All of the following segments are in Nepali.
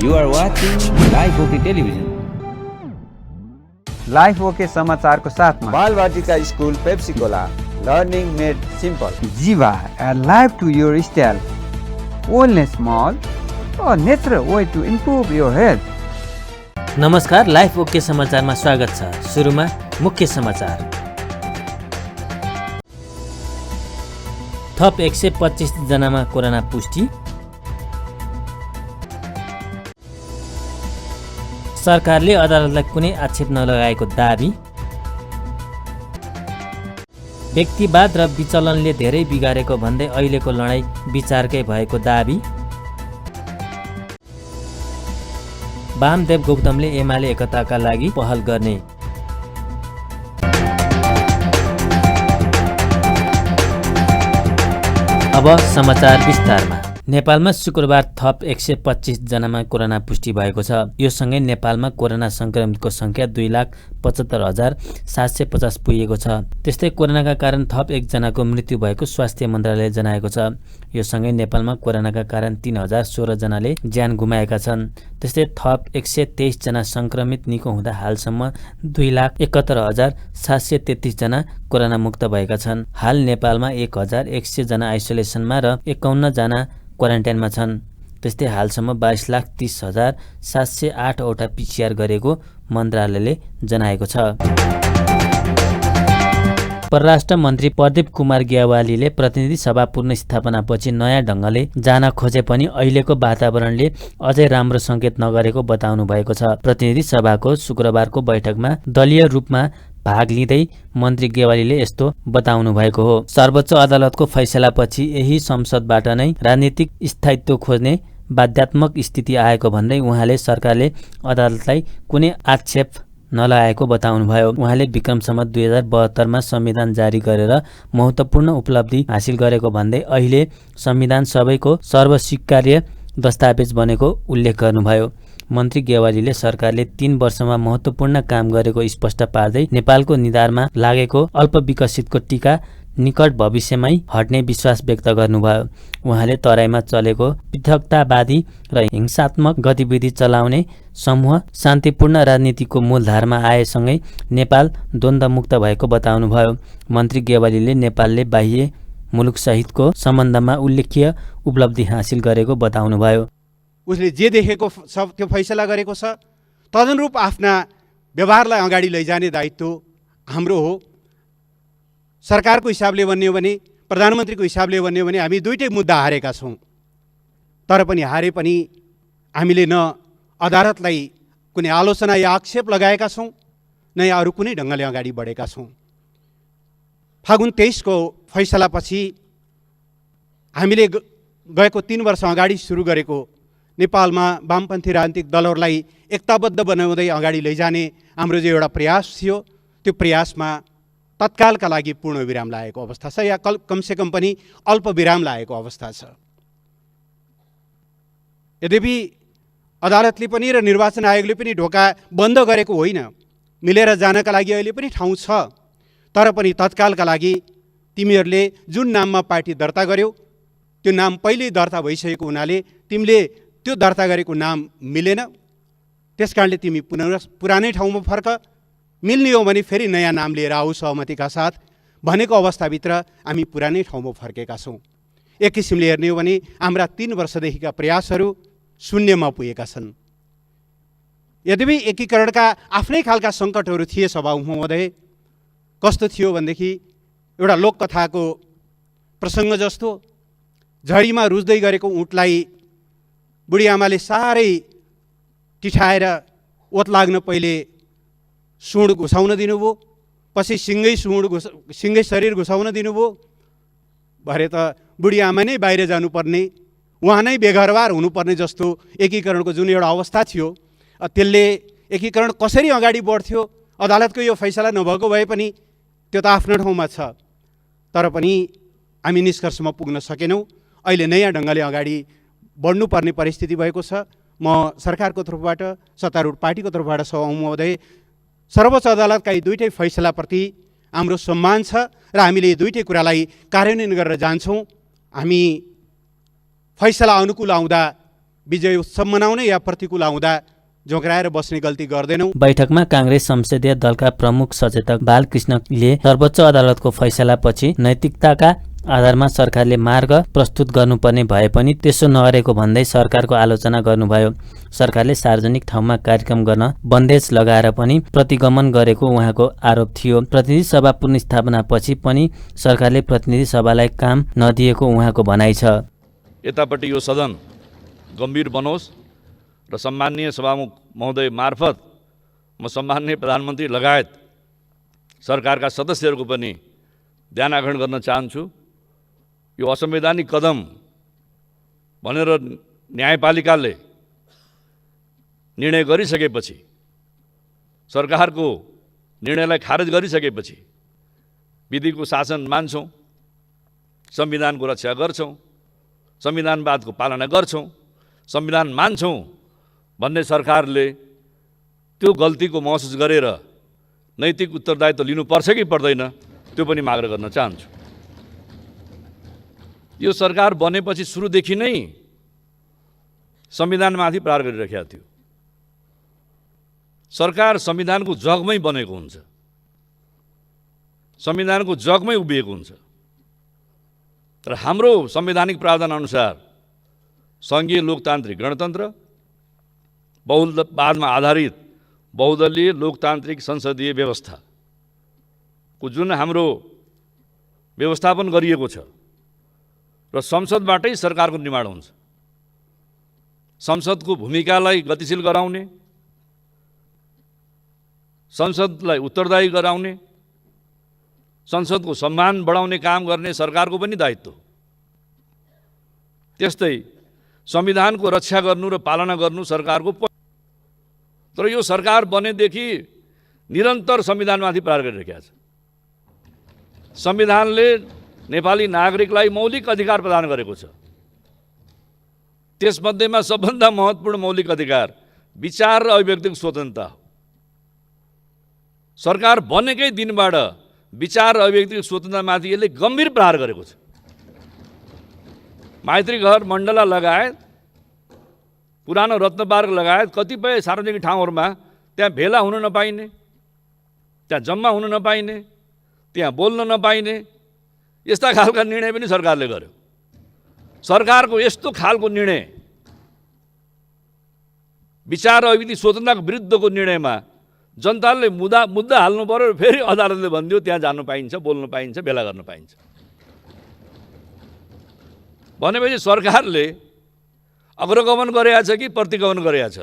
You are watching Live OK Television. Life OK समाचारको साथमा Balvatika school Pepsicola learning made simple Jiva life to your style wellness mall natural way to improve your health. नमस्कार, लाइफ ओके समाचारमा स्वागत छ। सुरुमा मुख्य समाचार। थप 125 जनामा कोरोना पुष्टि। सरकारले अदालतलाई कुनै आक्षेप नलगाएको दाबी। व्यक्तिवाद र विचलनले धेरै बिगारेको भन्दै अहिलेको लडाईँ विचारकै भएको दाबी। वामदेव गौतमले एमाले एकताका लागि पहल गर्ने। अब समाचार विस्तारमा। नेपालमा शुक्रबार थप 125 जनामा कोरोना पुष्टि भएको छ। यो सँगै नेपालमा कोरोना संक्रमितको संख्या 2,75,750 पुगेको छ। त्यस्तै कोरोनाका कारण थप 1 जनाको मृत्यु भएको स्वास्थ्य मन्त्रालयले जनाएको छ। यो सँगै नेपालमा कोरोनाका कारण 3,016 जनाले ज्यान गुमाएका छन्। त्यस्तै थप 123 जना संक्रमित निको हुँदा हालसम्म 2,71,733 जना कोरोना मुक्त भएका छन्। हाल नेपालमा 1,100 जना आइसोलेसनमा र 51 जना क्वारेन्टाइनमा छन्। त्यस्तै हालसम्म 22,30,708 वटा PCR गरेको मन्त्रालयले जनाएको छ। परराष्ट्र मन्त्री प्रदीप कुमार ग्यावालीले प्रतिनिधि सभा पुनर्स्थापनापछि नयाँ ढङ्गले जान खोजे पनि अहिलेको वातावरणले अझै राम्रो सङ्केत नगरेको बताउनु भएको छ। प्रतिनिधि सभाको शुक्रबारको बैठकमा दलीय रूपमा भाग लिँदै मन्त्री गेवालीले यस्तो बताउनु भएको हो। सर्वोच्च अदालतको फैसलापछि यही संसदबाट नै राजनीतिक स्थायित्व खोज्ने बाध्यात्मक स्थिति आएको भन्दै उहाँले सरकारले अदालतलाई कुनै आक्षेप नलगाएको बताउनुभयो। उहाँले विक्रम सम्वत 2072 संविधान जारी गरेर महत्त्वपूर्ण उपलब्धि हासिल गरेको भन्दै अहिले संविधान सबैको सर्वस्वीकार्य दस्तावेज बनेको उल्लेख गर्नुभयो। मन्त्री गेवालीले सरकारले 3 वर्षमा महत्त्वपूर्ण काम गरेको स्पष्ट पार्दै नेपालको निधारमा लागेको अल्पविकसितको टीका निकट भविष्यमै हट्ने विश्वास व्यक्त गर्नुभयो। उहाँले तराईमा चलेको पृथकतावादी र हिंसात्मक गतिविधि चलाउने समूह शान्तिपूर्ण राजनीतिको मूलधारमा आएसँगै नेपाल द्वन्द्वमुक्त भएको बताउनुभयो। मन्त्री गेवालीले नेपालले बाह्य मुलुकसहितको सम्बन्धमा उल्लेख्य उपलब्धि हासिल गरेको बताउनुभयो। उसले जे देखेको सब त्यो फैसला गरेको छ, तदनुरूप आफ्ना व्यवहारलाई अगाडि लैजाने दायित्व हाम्रो हो। सरकारको हिसाबले भन्ने हो भने, प्रधानमन्त्रीको हिसाबले भन्ने हो भने हामी दुईटै मुद्दा हारेका छौँ। तर पनि हारे पनि हामीले न अदालतलाई कुनै आलोचना या आक्षेप लगाएका छौँ, न या अरू कुनै ढङ्गले अगाडि बढेका छौँ। फागुन 23 को फैसलापछि हामीले गएको 3 वर्ष अगाडि सुरु गरेको नेपालमा वामपन्थी राजनीतिक दलहरूलाई एकताबद्ध बनाउँदै अगाडि लैजाने हाम्रो जो एउटा प्रयास थियो, त्यो प्रयासमा तत्कालका लागि पूर्ण विराम लागेको अवस्था छ, या कमसेकम पनि अल्प विराम लागेको अवस्था छ। यद्यपि अदालतले पनि र निर्वाचन आयोगले पनि ढोका बन्द गरेको होइन, मिलेर जानका लागि अहिले पनि ठाउँ छ। तर पनि तत्कालका लागि तिमीहरूले जुन नाममा पार्टी दर्ता गर्यौ त्यो नाम पहिल्यै दर्ता भइसकेको हुनाले तिमीले त्यो दर्ता गरेको नाम मिलेन, त्यसकारणले तिमी पुरानै ठाउँमा फर्क, मिल्ने हो भने फेरि नयाँ नाम लिएर आऊ सहमतिका साथ भनेको अवस्थाभित्र हामी पुरानै ठाउँमा फर्केका छौँ। एक किसिमले हेर्ने हो भने हाम्रा 3 वर्षदेखिका प्रयासहरू शून्यमा पुगेका छन्। यद्यपि एकीकरणका आफ्नै खालका सङ्कटहरू थिए। सभामुख महोदय, कस्तो थियो भनेदेखि एउटा लोककथाको प्रसङ्ग जस्तो, झरीमा रुच्दै गरेको ऊँटलाई बुढी आमाले साह्रै टिठाएर ओत लाग्न पहिले सुँड घुसाउन दिनुभयो, पछि सिङ्गै शरीर घुसाउन दिनुभयो। भरे त बुढी आमा नै बाहिर जानुपर्ने, उहाँ नै बेघरबार हुनुपर्ने जस्तो एकीकरणको जुन एउटा अवस्था थियो, त्यसले एकीकरण कसरी अगाडि बढ्थ्यो। अदालतको यो फैसला नभएको भए पनि त्यो त आफ्नो ठाउँमा छ, तर पनि हामी निष्कर्षमा पुग्न सकेनौँ। अहिले नयाँ ढङ्गले अगाडि बढ्नुपर्ने परिस्थिति भएको छ। म सरकारको तर्फबाट, सत्तारूढ पार्टीको तर्फबाट सभामुख महोदय, सर्वोच्च अदालतका यी दुईटै फैसलाप्रति हाम्रो सम्मान छ र हामीले यी दुईटै कुरालाई कार्यान्वयन गरेर जान्छौँ। हामी फैसला अनुकूल आउँदा विजय उत्सव मनाउने या प्रतिकूल आउँदा झोक्राएर बस्ने गल्ती गर्दैनौँ। बैठकमा काङ्ग्रेस संसदीय दलका प्रमुख सचेतक बालकृष्णले सर्वोच्च अदालतको फैसलापछि नैतिकताका आधारमा सरकारले मार्ग प्रस्तुत गर्नुपर्ने भए पनि त्यसो नगरेको भन्दै सरकारको आलोचना गर्नुभयो। सरकारले सार्वजनिक ठाउँमा कार्यक्रम गर्न बन्देज लगाएर पनि प्रतिगमन गरेको उहाँको आरोप थियो। प्रतिनिधि सभा पुनर्स्थापनापछि पनि सरकारले प्रतिनिधि सभालाई काम नदिएको उहाँको भनाइ छ। यतापट्टि यो सदन गम्भीर बनोस् र सम्माननीय सभामुख महोदय मार्फत म सम्माननीय प्रधानमन्त्री लगायत सरकारका सदस्यहरूको पनि ध्यान आकर्षण गर्न चाहन्छु। यो असंवैधानिक कदम भनेर न्यायपालिकाले निर्णय गरिसकेपछि, सरकारको निर्णयलाई खारेज गरिसकेपछि विधिको शासन मान्छौँ, संविधानको रक्षा गर्छौँ, संविधानवादको पालना गर्छौँ, संविधान मान्छौँ भन्ने सरकारले त्यो गल्तीको महसुस गरेर नैतिक उत्तरदायित्व लिनुपर्छ कि पर्दैन त्यो पनि माग गर्न चाहन्छु। यो सरकार बनेपछि सुरुदेखि नै संविधानमाथि प्रहार गरिरहेको थियो। सरकार संविधानको जगमै बनेको हुन्छ, संविधानको जगमै उभिएको हुन्छ। तर हाम्रो संवैधानिक प्रावधान अनुसार सङ्घीय लोकतान्त्रिक गणतन्त्र, बहुलवादमा आधारित बहुदलीय लोकतान्त्रिक संसदीय व्यवस्थाको जुन हाम्रो व्यवस्थापन गरिएको छ र संसदबाटै सरकारको निर्माण हुन्छ। संसदको भूमिकालाई गतिशील गराउने, संसदलाई उत्तरदायी गराउने, संसदको सम्मान बढाउने काम गर्ने सरकारको पनि दायित्व। त्यस्तै संविधानको रक्षा गर्नु र पालना गर्नु सरकारको। तर यो सरकार बनेदेखि निरन्तर संविधानमाथि प्रहार गरिरहेको छ। संविधानले नेपाली नागरिकलाई मौलिक अधिकार प्रदान गरेको छ। त्यसमध्येमा सबभन्दा महत्त्वपूर्ण मौलिक अधिकार विचार र अभिव्यक्तिको स्वतन्त्रता हो। सरकार बनेकै दिनबाट विचार र अभिव्यक्तिको स्वतन्त्रतामाथि यसले गम्भीर प्रहार गरेको छ। मैत्री घर मण्डला लगायत, पुरानो रत्नपार्क लगायत कतिपय सार्वजनिक ठाउँहरूमा त्यहाँ भेला हुन नपाइने, त्यहाँ जम्मा हुन नपाइने, त्यहाँ बोल्न नपाइने, यस्ता खालका निर्णय पनि सरकारले गर्यो। सरकारको यस्तो खालको निर्णय, विचार र अभिव्यक्ति स्वतन्त्रताको विरुद्धको निर्णयमा जनताले मुद्दा हाल्नु पर्यो। फेरि अदालतले भनिदियो त्यहाँ जानु पाइन्छ, बोल्न पाइन्छ, भेला गर्न पाइन्छ। भनेपछि सरकारले अग्रगमन गरेको छ कि प्रतिगमन गरेको छ?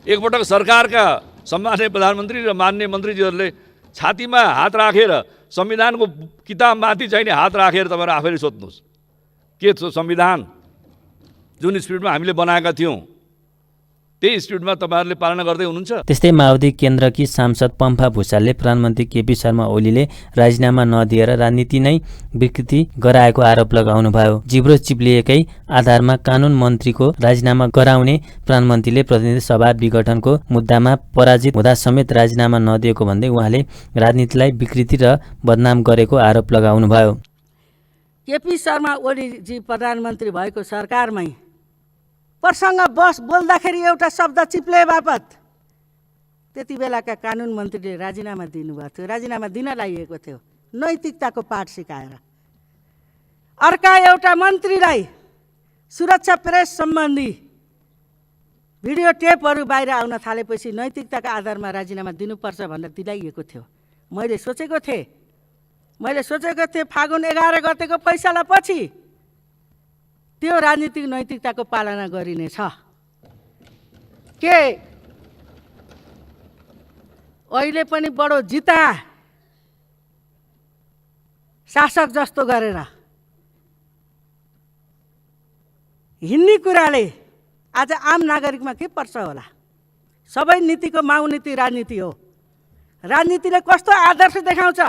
एकपटक सरकारका सम्माननीय प्रधानमन्त्री र माननीय मन्त्रीजीहरूले छातीमा हात राखेर संविधानको किताबमाथि चाहिने हात राखेर तपाईँहरू आफैले सोध्नुहोस्, के संविधान जुन स्पिडमा हामीले बनाएका थियौँ त्यही स्पिडमा तपाईँहरूले पालना गर्दै हुनुहुन्छ? त्यस्तै माओवादी केन्द्रकी सांसद पम्फा भुसालले प्रधानमन्त्री केपी शर्मा ओलीले राजीनामा नदिएर राजनीति नै विकृति गराएको आरोप लगाउनुभयो। जिब्रो चिप्लिएकै आधारमा कानुन मन्त्रीको राजीनामा गराउने प्रधानमन्त्रीले प्रतिनिधि सभा विघटनको मुद्दामा पराजित हुँदा समेत राजीनामा नदिएको भन्दै उहाँले राजनीतिलाई विकृति र बदनाम गरेको आरोप लगाउनुभयो। केपी शर्मा ओलीजी प्रधानमन्त्री भएको सरकारमै प्रसङ्ग बोल्दाखेरि एउटा शब्द चिप्ले बापत त्यति बेलाका कानुन मन्त्रीले राजीनामा दिनुभएको थियो। राजीनामा दिन लागिएको थियो नैतिकताको पाठ सिकाएर। अर्का एउटा मन्त्रीलाई सुरक्षा प्रेस सम्बन्धी भिडियो टेपहरू बाहिर आउन थालेपछि नैतिकताका आधारमा राजीनामा दिनुपर्छ भनेर दिलाइएको थियो। मैले सोचेको थिएँ फागुन 11 गतेको फैसलापछि त्यो राजनीतिक नैतिकताको पालना गरिनेछ। के अहिले पनि बडो जिता शासक जस्तो गरेर हिँड्ने कुराले आज आम नागरिकमा के पर्छ होला? सबै नीतिको माउ नीति राजनीति हो। राजनीतिले कस्तो आदर्श देखाउँछ,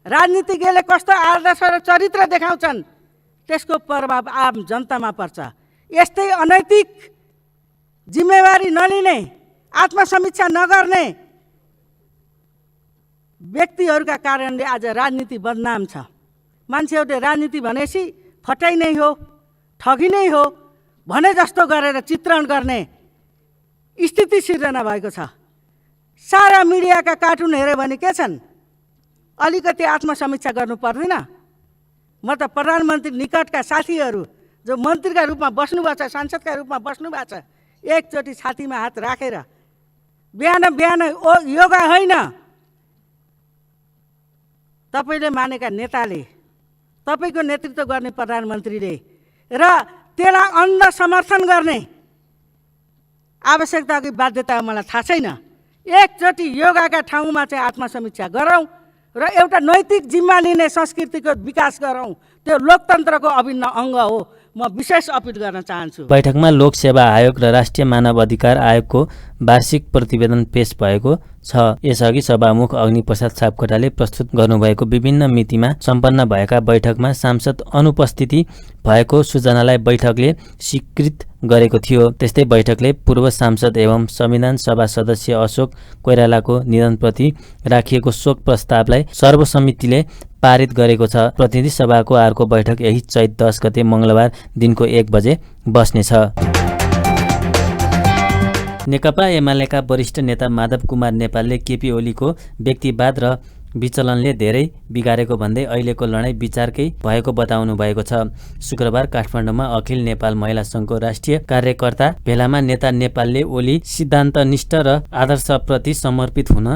राजनीतिज्ञले कस्तो आदर्श र चरित्र देखाउँछन्, त्यसको प्रभाव आम जनतामा पर्छ। यस्तै अनैतिक जिम्मेवारी नलिने, आत्मसमीक्षा नगर्ने व्यक्तिहरूका कारणले आज राजनीति बदनाम छ। मान्छेहरूले राजनीति भनेपछि फटाइ नै हो, ठगी नै हो भने जस्तो गरेर चित्रण गर्ने स्थिति सिर्जना भएको छ। सारा मिडियाका कार्टुन हेऱ्यो भने के छन्? अलिकति आत्मसमीक्षा गर्नु पर्दैन? म त प्रधानमन्त्री निकटका साथीहरू जो मन्त्रीका रूपमा बस्नुभएको छ, सांसदका रूपमा बस्नुभएको छ, एकचोटि छातीमा हात राखेर बिहान बिहान योगा होइन, तपाईँले मानेका नेताले, तपाईँको नेतृत्व गर्ने प्रधानमन्त्रीले र त्यसलाई अन्ध समर्थन गर्ने आवश्यकता कि बाध्यता मलाई थाहा छैन। एकचोटि योगाका ठाउँमा चाहिँ आत्मसमीक्षा गरौँ र एउटा नैतिक जिम्मा लिने संस्कृतिको विकास गरौँ। त्यो लोकतन्त्रको अभिन्न अङ्ग हो। म विशेष अपिल गर्न चाहन्छु। बैठकमा लोक सेवा आयोग र राष्ट्रिय मानव अधिकार आयोगको वार्षिक प्रतिवेदन पेश भएको छ। यसअघि सभामुख अग्निप्रसाद सापकोटाले प्रस्तुत गर्नुभएको विभिन्न मितिमा सम्पन्न भएका बैठकमा सांसद अनुपस्थिति भएको सूचनालाई बैठकले स्वीकृत गरेको थियो। त्यस्तै बैठकले पूर्व सांसद एवं संविधान सभा सदस्य अशोक कोइरालाको निधनप्रति राखिएको शोक प्रस्तावलाई सर्वसम्मतिले पारित गरेको छ। प्रतिनिधि सभाको अर्को बैठक यही चैत 10 गते मङ्गलबार दिनको 1 बजे बस्नेछ। नेकपा एमालेका वरिष्ठ नेता माधव कुमार नेपालले केपी ओलीको व्यक्तिवाद र विचलनले धेरै बिगारेको भन्दै अहिलेको लडाईँ विचारकै भएको बताउनु भएको छ। शुक्रबार काठमाडौँमा अखिल नेपाल महिला सङ्घको राष्ट्रिय कार्यकर्ता भेलामा नेता नेपालले ओली सिद्धान्तनिष्ठ र आदर्शप्रति समर्पित हुन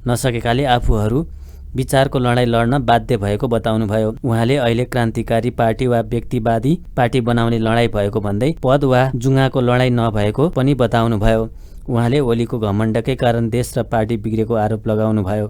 नसकेकाले आफूहरू विचारको लडाईँ लड्न बाध्य भएको बताउनुभयो। उहाँले अहिले क्रान्तिकारी पार्टी वा व्यक्तिवादी पार्टी बनाउने लडाईँ भएको भन्दै पद वा जुङ्गाको लडाईँ नभएको पनि बताउनुभयो। उहाँले ओलीको घमण्डकै कारण देश र पार्टी बिग्रेको आरोप लगाउनुभयो।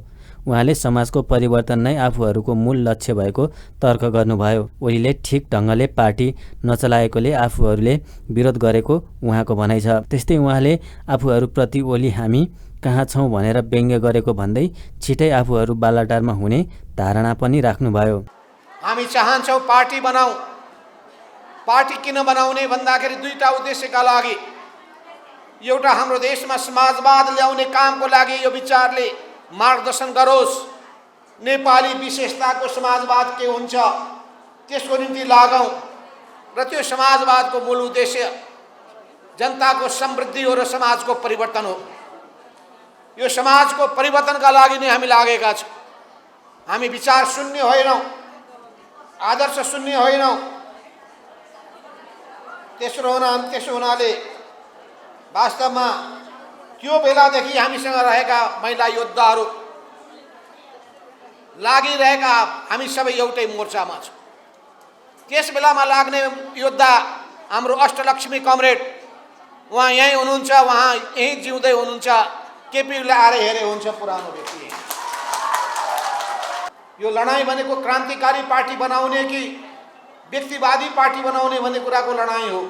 उहाँले समाजको परिवर्तन नै आफूहरूको मूल लक्ष्य भएको तर्क गर्नुभयो। ओलीले ठिक ढङ्गले पार्टी नचलाएकोले आफूहरूले विरोध गरेको उहाँको भनाइ छ। त्यस्तै उहाँले आफूहरूप्रति ओली हामी कहाँ छौँ भनेर व्यङ्ग्य गरेको भन्दै छिटै आफूहरू बालाटारमा हुने धारणा पनि राख्नुभयो। हामी चाहन्छौँ पार्टी बनाऊ। पार्टी किन बनाउने भन्दाखेरि दुईटा उद्देश्यका लागि। एउटा हाम्रो देशमा समाजवाद ल्याउने कामको लागि यो विचारले मार्गदर्शन गरोस्। नेपाली विशेषताको समाजवाद के हुन्छ त्यसको निम्ति लागौँ र त्यो समाजवादको मूल उद्देश्य जनताको समृद्धि हो र समाजको परिवर्तन हो। यो समाजको परिवर्तनका लागि नै हामी लागेका छौँ। हामी विचार शून्य होइनौँ, आदर्श शून्य होइनौँ। त्यसो हुनाले वास्तवमा त्यो बेलादेखि हामीसँग रहेका महिला योद्धाहरू लागिरहेका हामी सबै एउटै मोर्चामा छौँ। त्यस बेलामा लाग्ने योद्धा हाम्रो अष्टलक्ष्मी कमरेड उहाँ यहीँ हुनुहुन्छ, उहाँ यहीँ जिउँदै हुनुहुन्छ। केपीले आएर हेरे हुन्छ पुरानो व्यक्ति। यो लडाईँ भनेको क्रान्तिकारी पार्टी बनाउने कि व्यक्तिवादी पार्टी बनाउने भन्ने कुराको लडाईँ हो।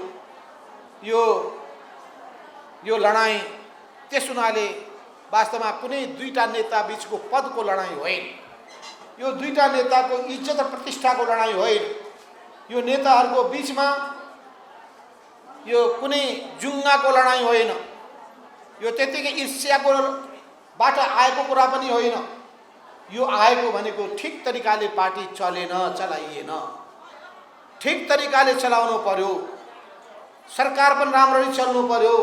यो लडाईँ त्यस हुनाले वास्तवमा कुनै दुईटा नेता बीचको पदको लडाईँ होइन। यो दुईटा नेताको इज्जत र प्रतिष्ठाको लडाईँ होइन। यो नेताहरूको बीचमा यो कुनै जुङ्गाको लडाईँ होइन। यो त्यतिकै ईर्ष्याको बाट आएको कुरा पनि होइन। यो आएको भनेको ठिक तरिकाले पार्टी चलाइएन। ठिक तरिकाले चलाउनु पर्यो। सरकार पनि राम्ररी चल्नु पर्यो।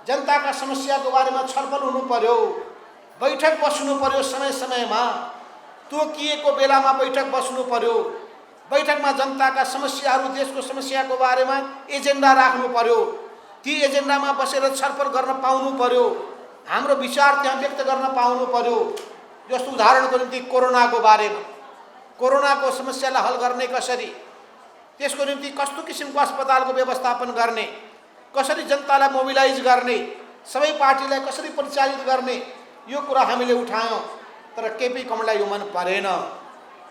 जनताका समस्याको बारेमा छलफल हुनु पर्यो। बैठक बस्नु पर्यो समय समयमा। तोकिएको बेलामा बैठक बस्नु पर्यो। बैठकमा जनताका समस्याहरू, देशको समस्याको बारेमा एजेन्डा राख्नु पर्यो। ती एजेन्डामा बसेर छलफल गर्न पाउनु पर्यो। हाम्रो विचार त्यहाँ व्यक्त गर्न पाउनु पर्यो। जस्तो उदाहरणको निम्ति कोरोनाको बारेमा, कोरोनाको समस्यालाई हल गर्ने कसरी, त्यसको निम्ति कस्तो किसिमको अस्पतालको व्यवस्थापन गर्ने, कसरी जनतालाई मोबिलाइज गर्ने, सबै पार्टीलाई कसरी परिचालित गर्ने, यो कुरा हामीले उठायौँ। तर केपी कमललाई यो मन परेन।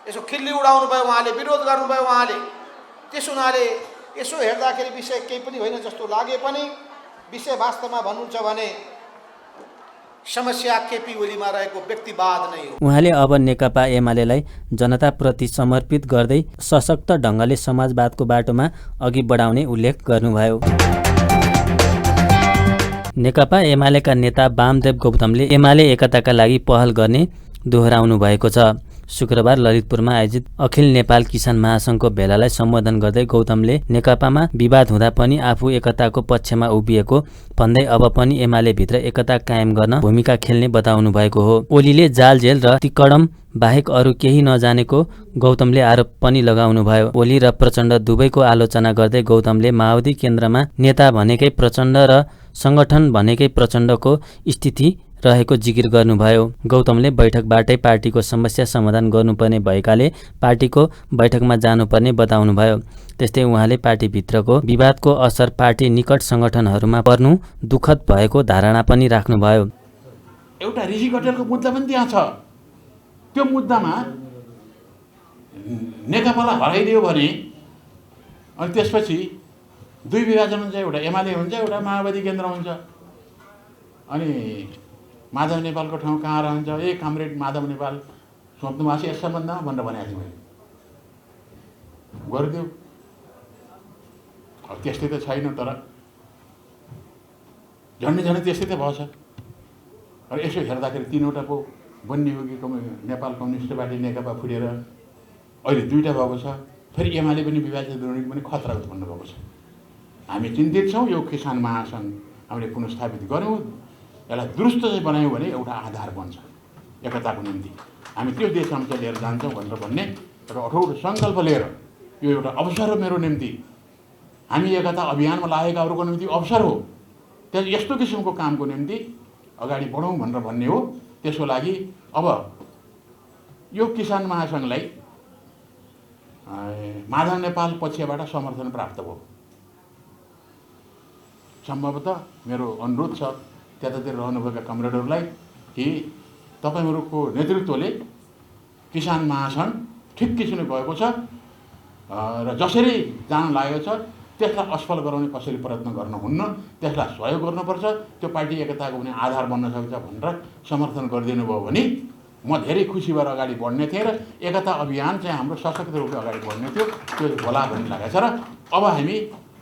यसो खिल्ली उडाउनु भयो, उहाँले विरोध गर्नुभयो। उहाँले त्यसो हुनाले यसो हेर्दाखेरि विषय केही पनि होइन जस्तो लागे पनि विषय वास्तवमा भन्नुहुन्छ भने समस्या केपी ओलीमा रहेको व्यक्तिवाद नै हो। उहाँले अब नेकपा एमालेलाई जनताप्रति समर्पित गर्दै सशक्त ढङ्गले समाजवादको बाटोमा अघि बढाउने उल्लेख गर्नुभयो। नेकपा एमालेका नेता वामदेव गौतमले एमाले एकताका लागि पहल गर्ने दोहोऱ्याउनु भएको छ। शुक्रबार ललितपुरमा आयोजित अखिल नेपाल किसान महासङ्घको भेलालाई सम्बोधन गर्दै गौतमले नेकपामा विवाद हुँदा पनि आफू एकताको पक्षमा उभिएको भन्दै अब पनि एमाले भित्र एकता कायम गर्न भूमिका खेल्ने बताउनु भएको हो। ओलीले जाल जेल र तिकडम बाहेक अरू केही नजानेको गौतमले आरोप पनि लगाउनु भयो। ओली र प्रचण्ड दुवैको आलोचना गर्दै गौतमले माओवादी केन्द्रमा नेता भनेकै प्रचण्ड र संगठन भनेकै प्रचण्डको स्थिति रहेको जिकिर गर्नुभयो। गौतमले बैठकबाटै पार्टीको समस्या समाधान गर्नुपर्ने भएकाले पार्टीको बैठकमा जानुपर्ने बताउनुभयो। त्यस्तै उहाँले पार्टीभित्रको विवादको असर पार्टी निकट संगठनहरूमा पर्नु दुःखद भएको धारणा पनि राख्नुभयो। एउटा ऋषि कटेलको मुद्दा पनि त्यहाँ छ। त्यो मुद्दामा नेकपालाई हराइदियो भने अनि त्यसपछि दुई विभाजन हुन्छ, एउटा एमाले हुन्छ, एउटा माओवादी केन्द्र हुन्छ। अनि माधव नेपालको ठाउँ कहाँ रहन्छ? ए कामरेड माधव नेपाल सोध्नुभएको छ यस सम्बन्धमा भनेर भनेको छु मैले। गरिदियो। अब त्यस्तै त छैन, तर झन्डै झन्डै त्यस्तै त भएछ। र यसो हेर्दाखेरि तीनवटा पो बन्ने हो कि नेपाल कम्युनिस्ट पार्टी नेकपा फुटेर अहिले दुईवटा भएको छ। फेरि एमाले पनि विभाजित हुने पनि खतरा भन्नुभएको छ। हामी चिन्तित छौँ। यो किसान महासङ्घ हामीले पुनस्थापित गऱ्यौँ, यसलाई दुरुस्त चाहिँ बनायौँ भने एउटा आधार बन्छ एकताको निम्ति। हामी त्यो देशमा चाहिँ लिएर जान्छौँ भनेर भन्ने एउटा अठोट सङ्कल्प लिएर यो एउटा अवसर हो मेरो निम्ति। हामी एकता अभियानमा लागेकाहरूको निम्ति अवसर हो। त्यस यस्तो किसिमको कामको निम्ति अगाडि बढौँ भनेर भन्ने हो। त्यसको लागि अब यो किसान महासङ्घलाई माधव नेपाल पक्षबाट समर्थन प्राप्त भयो। सम्भवतः मेरो अनुरोध छ त्यतातिर रहनुभएका कमरेडहरूलाई कि तपाईँहरूको नेतृत्वले किसान महासङ्घ ठिक किसिमले भएको छ र जसरी जान लागेको छ त्यसलाई असफल गराउने कसैले प्रयत्न गर्नुहुन्न। त्यसलाई सहयोग गर्नुपर्छ। त्यो पार्टी एकताको पनि आधार बन्न सक्छ भनेर समर्थन गरिदिनु भयो भने म धेरै खुसी भएर अगाडि बढ्ने थिएँ र एकता अभियान चाहिँ हाम्रो सशक्त रूपले अगाडि बढ्ने थियो। त्यो होला भन्ने लागेको छ र अब हामी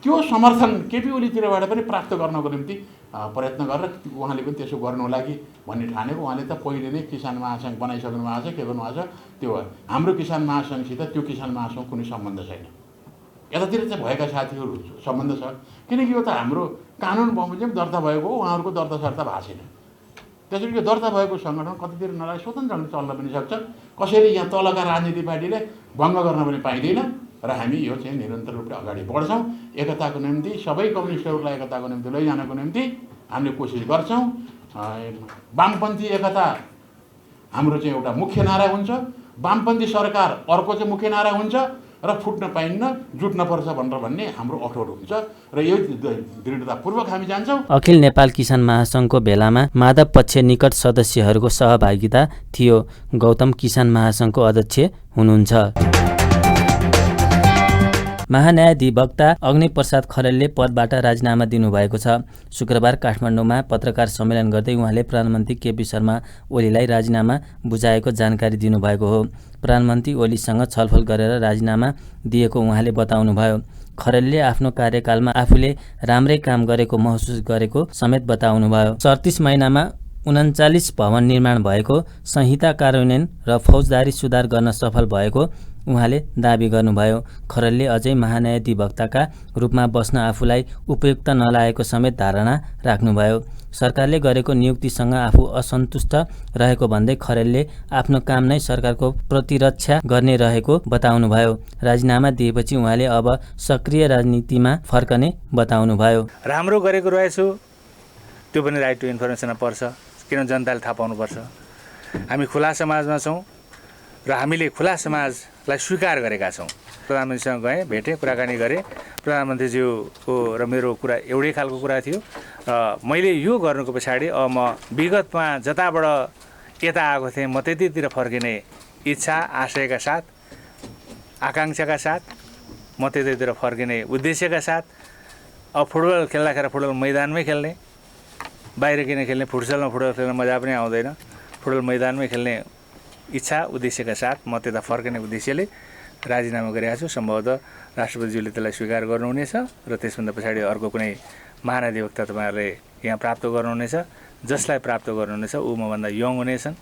त्यो समर्थन केपी ओलीतिरबाट पनि प्राप्त गर्नको निम्ति प्रयत्न गरेर उहाँले पनि त्यसो गर्नु लागि भन्ने ठानेको। उहाँले त पहिले नै किसान महासङ्घ बनाइसक्नु भएको छ। के गर्नुभएको छ? त्यो हाम्रो किसान महासङ्घसित त्यो किसान महासङ्घ कुनै सम्बन्ध छैन। यतातिर चाहिँ भएका साथीहरू सम्बन्ध छ, किनकि यो त हाम्रो कानुन बमोजिम दर्ता भएको हो। उहाँहरूको दर्ता सर्ता भएको छैन। त्यसरी यो दर्ता भएको सङ्गठन कतितिर नराई स्वतन्त्र ढङ्गले चल्न पनि सक्छ। कसैले यहाँ तलका राजनीति पार्टीले भङ्ग गर्न पनि पाइँदैन र हामी यो चाहिँ निरन्तर रूपले अगाडि बढ्छौँ। एकताको निम्ति सबै कम्युनिस्टहरूलाई एकताको निम्ति लैजानको निम्ति हामीले कोसिस गर्छौँ। वामपन्थी एकता हाम्रो चाहिँ एउटा मुख्य नारा हुन्छ। वामपन्थी सरकार अर्को चाहिँ मुख्य नारा हुन्छ र फुट्न पाइन्न, जुट्नुपर्छ भनेर भन्ने हाम्रो अठोट हुन्छ र यो दृढतापूर्वक हामी जान्छौँ। अखिल नेपाल किसान महासङ्घको भेलामा माधव पक्ष निकट सदस्यहरूको सहभागिता थियो। गौतम किसान महासङ्घको अध्यक्ष हुनुहुन्छ। महान्यायाधिवक्ता अग्निप्रसाद खरेलले पदबाट राजीनामा दिनुभएको छ। शुक्रबार काठमाडौँमा पत्रकार सम्मेलन गर्दै उहाँले प्रधानमन्त्री केपी शर्मा ओलीलाई राजीनामा बुझाएको जानकारी दिनुभएको हो। प्रधानमन्त्री ओलीसँग छलफल गरेर राजीनामा दिएको उहाँले बताउनुभयो। खरेलले आफ्नो कार्यकालमा आफूले राम्रै काम गरेको महसुस गरेको समेत बताउनुभयो। 37 महिनामा 39 भवन निर्माण भएको, संहिता कार्यान्वयन र फौजदारी सुधार गर्न सफल भएको उहाँले दाबी गर्नुभयो। खरेलले अझै महान्यायाधिवक्ताका रूपमा बस्न आफूलाई उपयुक्त नलागेको समेत धारणा राख्नुभयो। सरकारले गरेको नियुक्तिसँग आफू असन्तुष्ट रहेको भन्दै खरेलले आफ्नो काम नै सरकारको प्रतिरक्षा गर्ने रहेको बताउनुभयो। राजीनामा दिएपछि उहाँले अब सक्रिय राजनीतिमा फर्कने बताउनुभयो। राम्रो गरेको रहेछु, त्यो पनि राइट टु इन्फर्मेसनमा पर्छ, किन जनताले थाहा पाउनुपर्छ। हामी खुला समाजमा छौँ र हामीले खुला समाजलाई स्वीकार गरेका छौँ। प्रधानमन्त्रीसँग गएँ, भेटेँ, कुराकानी गरेँ। प्रधानमन्त्रीज्यूको र मेरो कुरा एउटै खालको कुरा थियो र मैले यो गर्नुको पछाडि अब म विगतमा जताबाट यता आएको थिएँ म त्यतितिर फर्किने इच्छा आशयका साथ, आकाङ्क्षाका साथ, म त्यतैतिर फर्किने उद्देश्यका साथ। अब फुटबल खेल्दाखेरि फुटबल मैदानमै खेल्ने, बाहिर किन खेल्ने, फुटसलमा फुटबल खेल्न मजा पनि आउँदैन। फुटबल मैदानमै खेल्ने इच्छा उद्देश्यका साथ म त्यता फर्किने उद्देश्यले राजीनामा गरेको छु। सम्भवतः राष्ट्रपतिज्यूले त्यसलाई स्वीकार गर्नुहुनेछ र त्यसभन्दा पछाडि अर्को कुनै महाधिवक्ता तपाईँहरूले यहाँ प्राप्त गर्नुहुनेछ। जसलाई प्राप्त गर्नुहुनेछ ऊ मभन्दा यङ हुनेछन्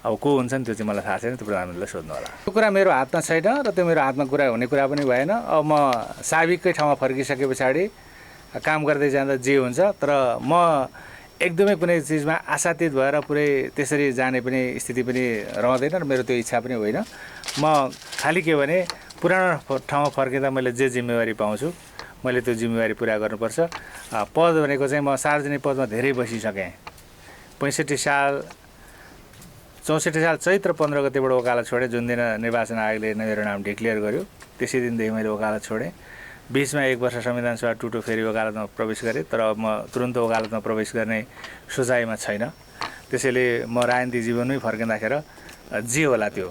अब को हुन्छन् त्यो चाहिँ मलाई थाहा छैन, त्यो प्रधानमन्त्रीलाई सोध्नु होला। त्यो कुरा मेरो हातमा छैन र त्यो मेरो हातमा कुरा हुने कुरा पनि भएन। अब म साबिककै ठाउँमा फर्किसके पछाडि काम गर्दै जाँदा जे हुन्छ, तर म एकदमै कुनै चिजमा आशातीत भएर पुरै त्यसरी जाने पनि स्थिति पनि रहँदैन र मेरो त्यो इच्छा पनि होइन। म खालि के भने पुरानो ठाउँमा फर्किँदा मैले जे जिम्मेवारी पाउँछु मैले त्यो जिम्मेवारी पुरा गर्नुपर्छ। पद भनेको चाहिँ म सार्वजनिक पदमा धेरै बसिसकेँ। 64 साल चैत्र 15 गतेबाट वकालत छोडेँ, जुन दिन निर्वाचन आयोगले मेरो नाम डिक्लेयर गर्यो त्यसै दिनदेखि मैले वकालत छोडेँ। बिचमा 1 वर्ष संविधान सभा टुटो फेरि वकालतमा प्रवेश गरेँ, तर म तुरन्त वकालतमा प्रवेश गर्ने सोचाइमा छैन। त्यसैले म राजनीतिक जीवनमै फर्किँदाखेरि जे होला त्यो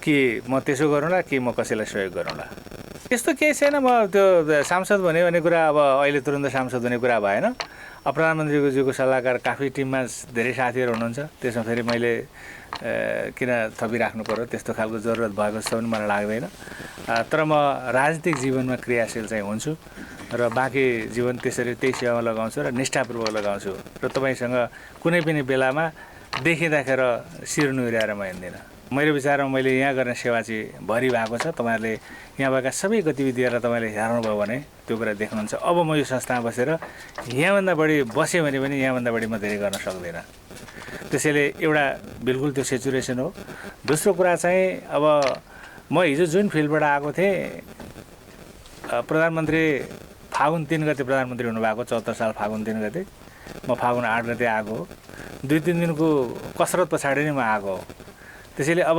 कि म त्यसो गरौँला कि म कसैलाई सहयोग गरौँला, त्यस्तो केही छैन। म त्यो सांसद भन्ने कुरा अब अहिले तुरन्त सांसद हुने कुरा भएन। प्रधानमन्त्रीज्यूको सल्लाहकार काफी टिममा धेरै साथीहरू हुनुहुन्छ, त्यसमा फेरि मैले किन थपिराख्नु पर्यो, त्यस्तो खालको जरुरत भएको जस्तो पनि मलाई लाग्दैन। तर म राजनीतिक जीवनमा क्रियाशील चाहिँ हुन्छु र बाँकी जीवन त्यसरी त्यही सेवामा लगाउँछु र निष्ठापूर्वक लगाउँछु र तपाईँसँग कुनै पनि बेलामा देखिँदाखेरि शिर नुहाएर म हिँड्दिनँ। मेरो विचारमा मैले यहाँ गर्ने सेवा चाहिँ भरि भएको छ। तपाईँहरूले यहाँ भएका सबै गतिविधिहरूलाई तपाईँले हेर्नुभयो भने त्यो कुरा देख्नुहुन्छ। अब म यो संस्थामा बसेर यहाँभन्दा बढी बसेँ भने पनि यहाँभन्दा बढी म धेरै गर्न सक्दिनँ। त्यसैले एउटा बिल्कुल त्यो सिचुएसन हो। दोस्रो कुरा चाहिँ अब म हिजो जुन फिल्डबाट आएको थिएँ, प्रधानमन्त्री फागुन 3 गते प्रधानमन्त्री हुनुभएको, 74 साल फागुन 3 गते, म फागुन 8 गते आएको हो। 2-3 दिनको कसरत पछाडि नै म आएको हो। त्यसैले अब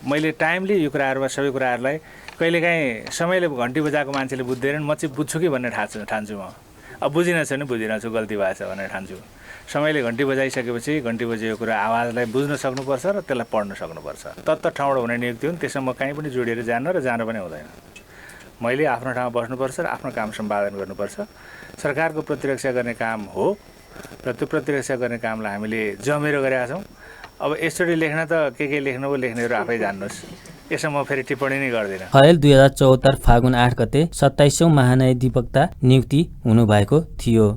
मैले टाइमली यो कुराहरूमा सबै कुराहरूलाई कहिलेकाहीँ समयले घन्टी बजाएको मान्छेले बुझ्दैनन्, म चाहिँ बुझ्छु कि भन्ने ठान्छु म। अब बुझिनँ छ भने बुझिनँ छु, गल्ती भएछ भनेर ठान्छु। समयले घन्टी बजाइसकेपछि घन्टी बजेको कुरा आवाजलाई बुझ्न सक्नुपर्छ र त्यसलाई पढ्न सक्नुपर्छ। तत्त ठाउँबाट हुने नियुक्ति हुन्, त्यसमा म कहीँ पनि जोडिएर जान्न र जान पनि हुँदैन। मैले आफ्नो ठाउँमा बस्नुपर्छ र आफ्नो काम सम्पादन गर्नुपर्छ। सरकारको प्रतिरक्षा गर्ने काम हो र त्यो प्रतिरक्षा गर्ने कामलाई हामीले जमेर गरेका छौँ। अब यसरी लेख्न त के लेख्नु हो, लेख्नेहरू आफै जान्नुहोस्, यसमा म फेरि टिप्पणी नै गर्दिनँ। ऐल 2074 फागुन 8 गते 27औं महान्यायाधिवक्ता नियुक्ति हुनुभएको थियो।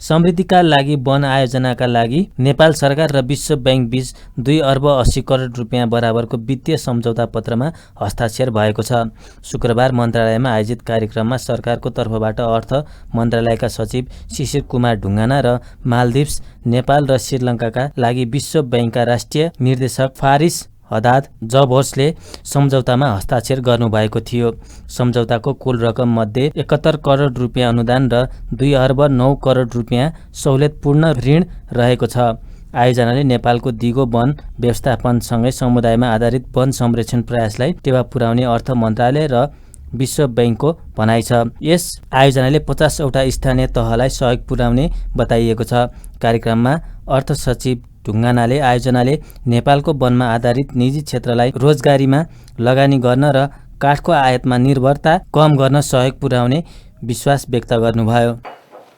समृद्धिका लागि वन आयोजनाका लागि नेपाल सरकार र विश्व बैंक बीच 2 अर्ब 80 करोड रुपियाँ बराबरको वित्तीय सम्झौता पत्रमा हस्ताक्षर भएको छ। शुक्रबार मन्त्रालयमा आयोजित कार्यक्रममा सरकारको तर्फबाट अर्थ मन्त्रालयका सचिव शिशिर कुमार ढुङ्गाना र मालदिप्स, नेपाल र श्रीलङ्काका लागि विश्व बैंकका राष्ट्रिय निर्देशक फारिस हदाद जबहोर्सले सम्झौतामा हस्ताक्षर गर्नुभएको थियो। सम्झौताको कुल रकम मध्ये 71 करोड रुपियाँ अनुदान र 2 अर्ब 9 करोड रुपियाँ सहुलियतपूर्ण ऋण रहेको छ। आयोजनाले नेपालको दिगो वन व्यवस्थापनसँगै समुदायमा आधारित वन संरक्षण प्रयासलाई टेवा पुर्याउने अर्थ मन्त्रालय र विश्व बैंकको भनाइ छ। यस आयोजनाले 50 वटा स्थानीय तहलाई सहयोग पुर्याउने बताइएको छ। कार्यक्रममा अर्थ सचिव ढुङ्गानाले आयोजनाले नेपालको वनमा आधारित निजी क्षेत्रलाई रोजगारीमा लगानी गर्न र काठको आयातमा निर्भरता कम गर्न सहयोग पुर्याउने विश्वास व्यक्त गर्नुभयो।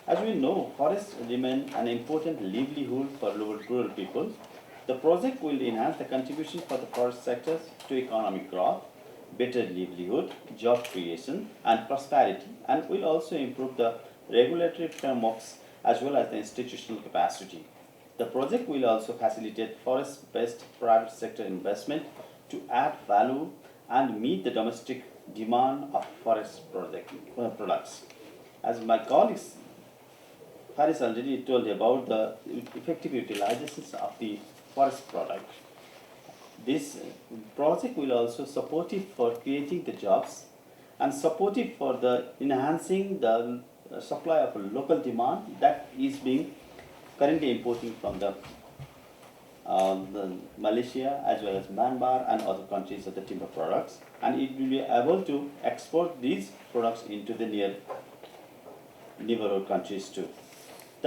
As we know, forests remain an important livelihood for rural people. The project will enhance the contribution for the forest sectors to economic growth, better livelihood, job creation and prosperity, and will also improve the regulatory frameworks as well as the institutional capacity. The project will also facilitate forest-based private sector investment to add value and meet the domestic demand of forest products. As my colleagues Faris already told about the effective utilization of the forest product. This project will also supportive for creating the jobs and supportive for the enhancing the supply of local demand that is being currently importing from the Malaysia as well as Myanmar and other countries of the timber products, and it will be able to export these products into the neighborhood countries too.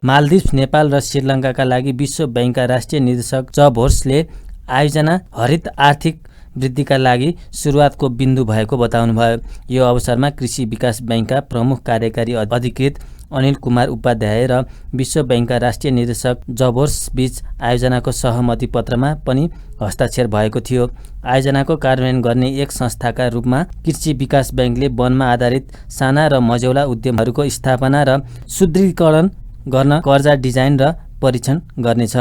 Maldives, Nepal र श्रीलङ्काका लागि विश्व बैंकका राष्ट्रिय निर्देशक जबहोर्सले आयोजना हरित आर्थिक वृद्धिका लागि सुरुवातको बिन्दु भएको बताउनुभयो। यो अवसरमा कृषि विकास बैंकका प्रमुख कार्यकारी अधिकृत अनिल कुमार उपाध्याय र विश्व बैंकका राष्ट्रिय निर्देशक जबहोर्स बीच आयोजनाको सहमति पत्रमा पनि हस्ताक्षर भएको थियो। आयोजनाको कार्यान्वयन गर्ने एक संस्थाका रूपमा कृषि विकास बैंकले वनमा आधारित साना र मझौला उद्यमहरूको स्थापना र सुदृढीकरण गर्न कर्जा डिजाइन र परीक्षण गर्नेछ।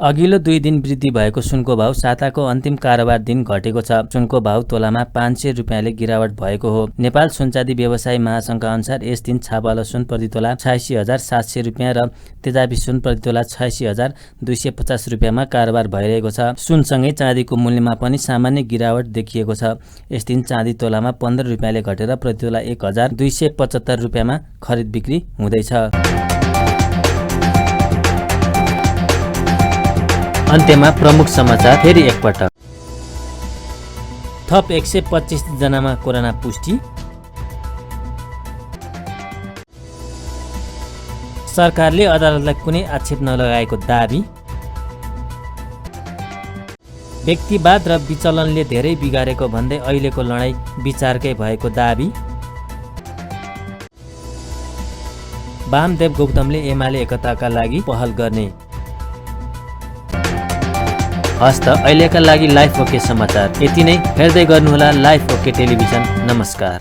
अघिल्लो 2 दिन वृद्धि भएको सुनको भाउ साताको अन्तिम कारोबार दिन घटेको छ। सुनको भाउ तोलामा 500 रुपियाँले गिरावट भएको हो। नेपाल सुनचाँदी व्यवसायी महासङ्घका अनुसार यस दिन छापालो सुन प्रति तोला 86,700 रुपियाँ र तेजाबी सुन प्रति तोला 86,250 रुपियाँमा कारोबार भइरहेको छ। सुनसँगै चाँदीको मूल्यमा पनि सामान्य गिरावट देखिएको छ। यस दिन चाँदी तोलामा 15 रुपियाँले घटेर प्रति तोला 1,275 रुपियाँमा खरिद बिक्री हुँदैछ। अन्त्यमा प्रमुख समाचार फेरि एकपटक। थप 125 जनामा कोरोना पुष्टि। सरकारले अदालतलाई कुनै आक्षेप नलगाएको दाबी। व्यक्तिवाद र विचलनले धेरै बिगारेको भन्दै अहिलेको लडाईँ विचारकै भएको दाबी। वामदेव गौतमले एमाले एकताका लागि पहल गर्ने। हस्त अहिलेका लागि लाइफ ओके समाचार यति नै। हेर्दै गर्नुहोला लाइफ ओके टेलिभिजन। नमस्कार।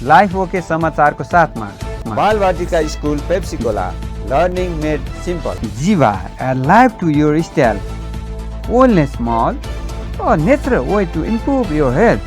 लाइफ ओके समाचारको साथमा Balvatika school Pepsicola learning made simple. Jiva life to your style, wellness mall, a natural way to improve your health.